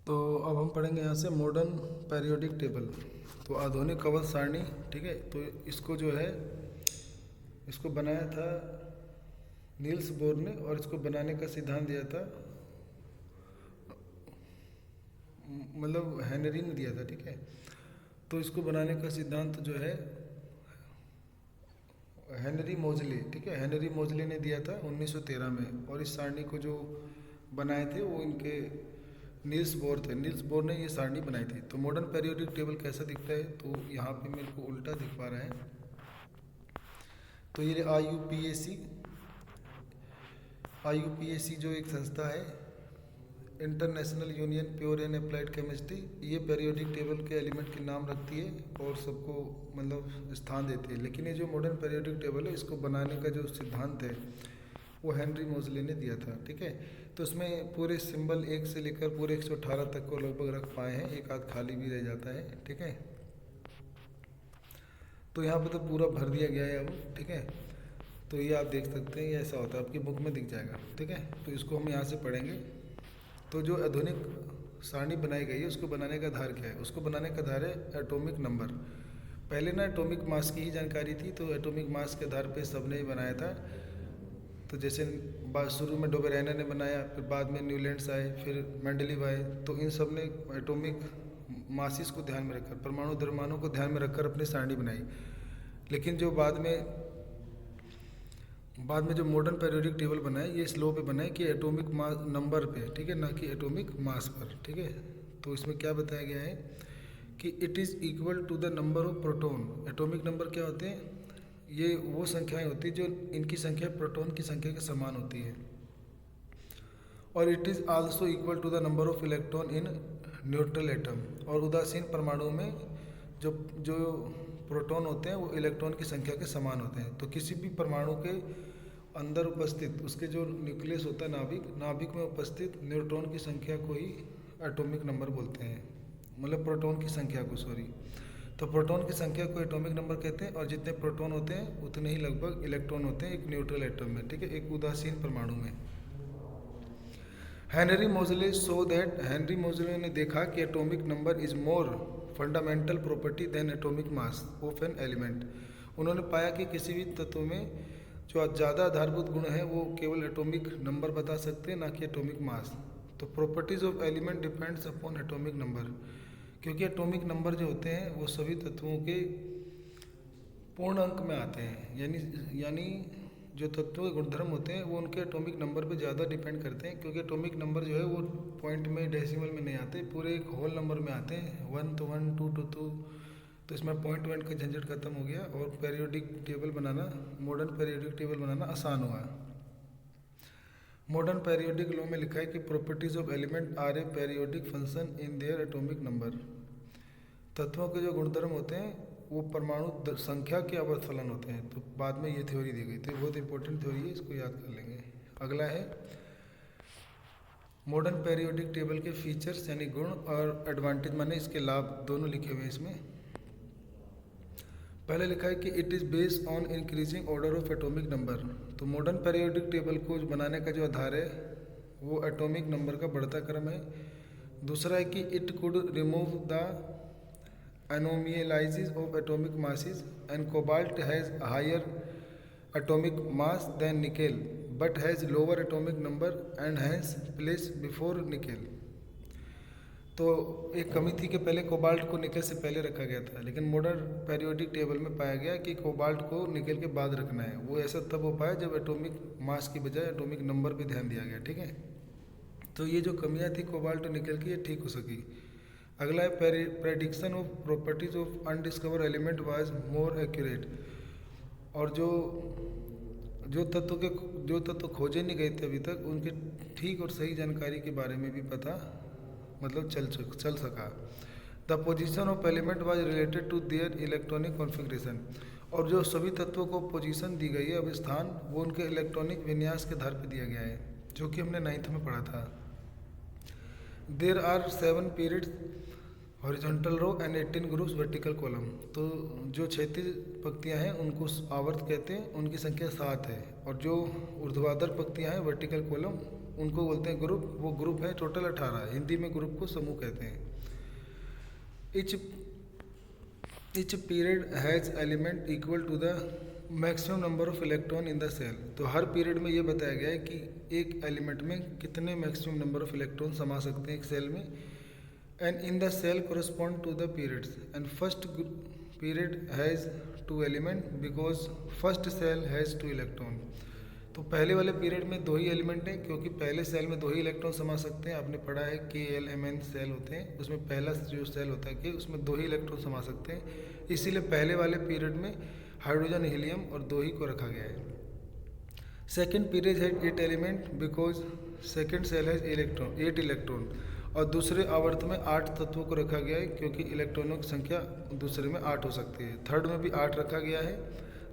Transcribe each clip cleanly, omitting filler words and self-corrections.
तो अब हम पढ़ेंगे यहाँ से मॉडर्न पीरियोडिक टेबल। तो आधुनिक कवच सारणी, ठीक है। तो इसको जो है, इसको बनाया था नील्स बोर ने, और इसको बनाने का सिद्धांत दिया था, मतलब हेनरी ने दिया था, ठीक है। तो इसको बनाने का सिद्धांत जो है हेनरी मोजले, ठीक है, हेनरी मोजले ने दिया था 1913 में। और इस सारणी को जो बनाए थे वो इनके नील्स बोर थे। नील्स बोर ने ये सारणी बनाई थी। तो मॉडर्न पीरियोडिक टेबल कैसा दिखता है, तो यहाँ पे मेरे को उल्टा दिख पा रहा है। तो ये IUPAC जो एक संस्था है, international union pure and applied chemistry, ये पीरियोडिक टेबल के एलिमेंट के नाम रखती है और सबको मतलब स्थान देती है। लेकिन ये जो मॉडर्न पीरियोडिक टेबल है, इसको बनाने का जो सिद्धांत है वो हेनरी मोजले ने दिया था, ठीक है। तो उसमें पूरे सिंबल 1 से लेकर पूरे 118 तक को लगभग रख पाए हैं, एक आध खाली भी रह जाता है, ठीक है। तो यहाँ पे तो पूरा भर दिया गया है अब, ठीक है। तो ये आप देख सकते हैं, ये ऐसा होता है, आपकी बुक में दिख जाएगा, ठीक है। तो इसको हम यहाँ से पढ़ेंगे। तो जो आधुनिक सारणी बनाई गई है, उसको बनाने का आधार क्या है? उसको बनाने का आधार है एटॉमिक नंबर। पहले ना एटॉमिक मास की ही जानकारी थी, तो एटॉमिक मास के आधार पे सबने ही बनाया था। तो जैसे शुरू में डोबेरेना ने बनाया, फिर बाद में न्यूलैंड्स आए, फिर मेंडलीव आए। तो इन सब ने एटॉमिक मासिस को ध्यान में रखकर, परमाणु द्रव्यमानों को ध्यान में रखकर अपनी सारणी बनाई। लेकिन जो बाद में जो मॉडर्न पीरियोडिक टेबल बना है, ये स्लो पे बना है कि एटॉमिक मास नंबर पे, ठीक है, ना कि एटॉमिक मास पर, ठीक है। तो इसमें क्या बताया गया है कि it is equal to the number of proton. Atomic number क्या होते हैं? ये वो संख्याएं होती है जो इनकी संख्या प्रोटॉन की संख्या के समान होती है। और it is also equal to the number of electron in neutral atom. और उदासीन परमाणु में जो जो प्रोटॉन होते हैं वो इलेक्ट्रॉन की संख्या के समान होते हैं। तो किसी भी परमाणु के अंदर उपस्थित उसके जो न्यूक्लियस होता है, नाभिक में उपस्थित न्यूट्रॉन की संख्या को ही एटॉमिक नंबर बोलते हैं, मतलब प्रोटॉन की संख्या को, सॉरी। तो प्रोटॉन की संख्या को एटॉमिक नंबर कहते हैं। और जितने प्रोटॉन होते हैं उतने ही लगभग इलेक्ट्रॉन होते हैं एक न्यूट्रल एटम में, ठीक है, एक उदासीन परमाणु में। हेनरी मोजले ने देखा कि atomic number is more fundamental property than atomic mass of an element. उन्होंने पाया कि किसी भी तत्व में जो ज़्यादा आधारभूत गुण है वो केवल एटॉमिक नंबर बता सकते हैं, ना कि एटॉमिक मास। तो properties of element depends upon atomic number, क्योंकि एटॉमिक नंबर जो होते हैं वो सभी तत्वों के पूर्ण अंक में आते हैं। यानी जो तत्वों के गुणधर्म होते हैं वो उनके एटॉमिक नंबर पे ज़्यादा डिपेंड करते हैं, क्योंकि एटॉमिक नंबर जो है वो पॉइंट में, डेसिमल में नहीं आते, पूरे एक होल नंबर में आते हैं। 1 तो 1, 2 तो 2। तो इसमें पॉइंट वॉइंट का झंझट खत्म हो गया और पीरियोडिक टेबल बनाना, मॉडर्न पीरियोडिक टेबल बनाना आसान हुआ। मॉडर्न पीरियोडिक लॉ में लिखा है कि properties of element are a periodic function in their atomic number. तत्वों के जो गुणधर्म होते हैं वो परमाणु संख्या के अवस्थफलन होते हैं। तो बाद में ये थ्योरी दी गई थी, बहुत इंपॉर्टेंट थ्योरी है, इसको याद कर लेंगे। अगला है मॉडर्न पीरियोडिक टेबल के फीचर्स, यानी गुण, और एडवांटेज माने इसके लाभ, दोनों लिखे हुए हैं इसमें। पहले लिखा है कि it is based on increasing order of atomic number. तो मॉडर्न पीरियोडिक टेबल को बनाने का जो आधार है वो एटॉमिक नंबर का बढ़ता क्रम है। दूसरा है कि it could remove the anomalies of atomic masses, and cobalt has higher atomic mass than nickel but has lower atomic number and hence placed before nickel। तो एक कमी थी कि पहले कोबाल्ट को निकल से पहले रखा गया था, लेकिन मॉडर्न पीरियोडिक टेबल में पाया गया कि कोबाल्ट को निकल के बाद रखना है। वो ऐसा तब हो पाया जब एटॉमिक मास की बजाय एटॉमिक नंबर पे ध्यान दिया गया, ठीक है। तो ये जो कमियां थी कोबाल्ट और निकल की, ये ठीक हो सकी। अगला है prediction of properties of undiscovered element was more accurate. और जो तत्व खोजे नहीं गए थे अभी तक, उनके ठीक और सही जानकारी के बारे में भी पता मतलब चल सका। The position of element was related to their electronic configuration. और जो सभी तत्वों को पोजीशन दी गई है, अब स्थान, वो उनके इलेक्ट्रॉनिक विन्यास के आधार पर दिया गया है, जो कि हमने 9th में पढ़ा था। There are 7 periods horizontal row and 18 groups vertical column. तो जो क्षैतिज पंक्तियां हैं उनको आवर्त कहते हैं, उनकी संख्या 7 है। और जो ऊर्ध्वाधर पंक्तियां हैं वर्टिकल कॉलम, उनको बोलते हैं ग्रुप। वो ग्रुप है टोटल 18। हिंदी में ग्रुप को समूह कहते हैं। Each period has element equal to the maximum number of electron in the shell. तो हर पीरियड में ये बताया गया है कि एक एलिमेंट में कितने मैक्सिमम नंबर ऑफ इलेक्ट्रॉन समा सकते हैं एक सेल में। And in the shell correspond to the periods. And first period has 2 element because first shell has 2 electron. तो पहले वाले पीरियड में 2 ही एलिमेंट हैं, क्योंकि पहले सेल में 2 ही इलेक्ट्रॉन समा सकते हैं। आपने पढ़ा है KLMN सेल होते हैं, उसमें पहला जो सेल होता है कि उसमें 2 ही इलेक्ट्रॉन समा सकते हैं। इसीलिए पहले वाले पीरियड में हाइड्रोजन, हीलियम और 2 ही को रखा गया है। सेकेंड पीरियड है 8 एलिमेंट बिकॉज सेकेंड सेल है 8 इलेक्ट्रॉन। और दूसरे आवर्त में 8 तत्वों को रखा गया है, क्योंकि इलेक्ट्रॉनों की संख्या दूसरे में 8 हो सकती है। थर्ड में भी 8 रखा गया है।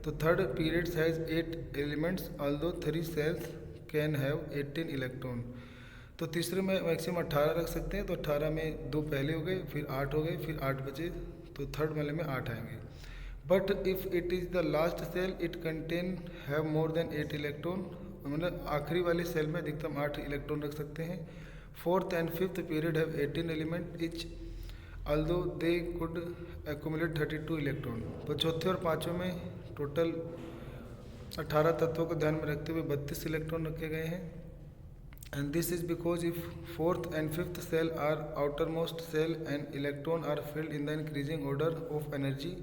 तो third periods has 8 elements although 3 cells can have 18 electron. तो तीसरे में मैक्सिमम 18 रख सकते हैं। तो 18 में 2 पहले हो गए, फिर 8 हो गए, फिर 8 बचे, तो थर्ड वाले में 8 आएंगे। But if it is the last shell it contain have more than 8 electron. मतलब आखिरी वाले सेल में अधिकतम 8 इलेक्ट्रॉन रख सकते हैं। Fourth and fifth period have 18 element etch although they could accumulate 32 electron. तो चौथे और पाँचवें में टोटल 18 तत्वों को ध्यान में रखते हुए 32 इलेक्ट्रॉन रखे गए हैं। And this is because if fourth and fifth shell are outer most shell and electron are filled in the increasing order of energy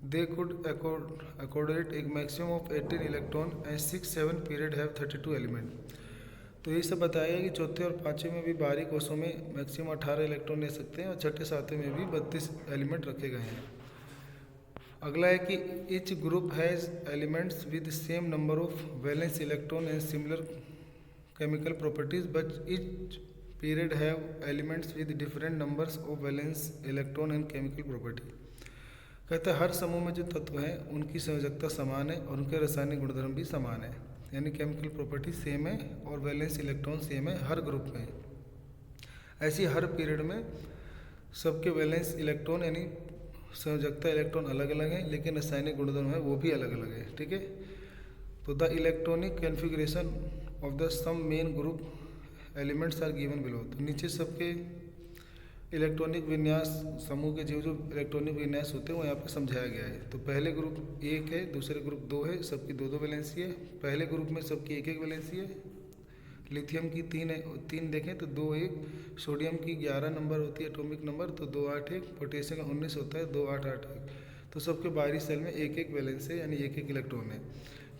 they could accommodate एक maximum of 18 electron and 6-7 period have 32 element. तो ये सब बताया है कि चौथे और पाँचवें में भी बाहरी कोषों में मैक्सिमम 18 इलेक्ट्रॉन ले सकते हैं और छठे सातवें में भी 32 एलिमेंट रखे गए हैं। अगला है कि each group has elements with same number of valence electron and similar chemical properties but each period have elements with different numbers of valence electron and chemical property. कहते हैं हर समूह में जो तत्व हैं उनकी संयोजकता समान है और उनके रासायनिक गुणधर्म भी समान है, यानी केमिकल प्रॉपर्टी सेम है और वैलेंस इलेक्ट्रॉन सेम है हर ग्रुप में। ऐसी हर पीरियड में सबके वैलेंस इलेक्ट्रॉन यानी संयोजकता इलेक्ट्रॉन अलग अलग हैं, लेकिन रासायनिक गुणधर्म है वो भी अलग अलग है। ठीक है। तो the electronic configuration of the some main group elements are given below. तो नीचे सबके इलेक्ट्रॉनिक विन्यास समूह के जो जो इलेक्ट्रॉनिक विन्यास होते हैं वो यहाँ पे समझाया गया है। तो पहले ग्रुप 1 है, दूसरे ग्रुप 2 है, सबकी 2-2 वैलेंसी है। पहले ग्रुप में सबकी 1-1 वैलेंसी है। लिथियम की 3 है, 3 देखें तो 2-1। सोडियम की 11 नंबर होती है एटॉमिक नंबर, तो 2-8-1। पोटेशियम का 19 होता है, 2-8-8-1। तो सबके बाहरी सेल में 1-1 वैलेंस है, यानी 1-1 इलेक्ट्रॉन है।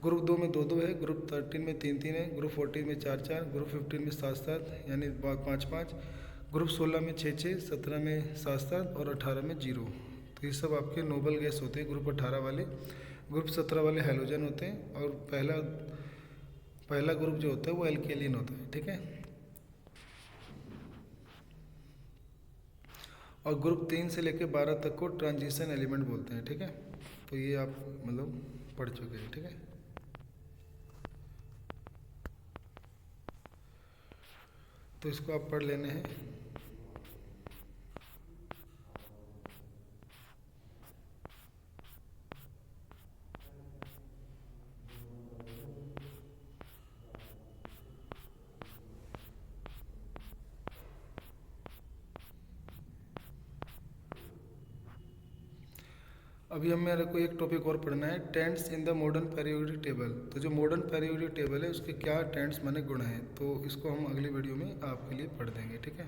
ग्रुप 2 में 2-2 है, ग्रुप 13 में 3-3 है, ग्रुप 14 में 4-4, ग्रुप 15 में 7-7 यानी 5-5, ग्रुप 16 में 6-6, 17 में 7-7 और 18 में 0। तो ये सब आपके नोबल गैस होते हैं ग्रुप 18 वाले। ग्रुप 17 वाले हैलोजन होते हैं और पहला ग्रुप जो होता है वो एल्केलिन होता है। ठीक है। और ग्रुप 3 से लेकर 12 तक को ट्रांजिशन एलिमेंट बोलते हैं। ठीक है। तो ये आप मतलब पढ़ चुके हैं। ठीक है। तो इसको आप पढ़ लेने हैं। अभी हम मेरे को एक टॉपिक और पढ़ना है, tents in the modern periodic table. तो जो मॉडर्न पीरियोडिक टेबल है उसके क्या टेंट्स माने गुण हैं, तो इसको हम अगली वीडियो में आपके लिए पढ़ देंगे। ठीक है।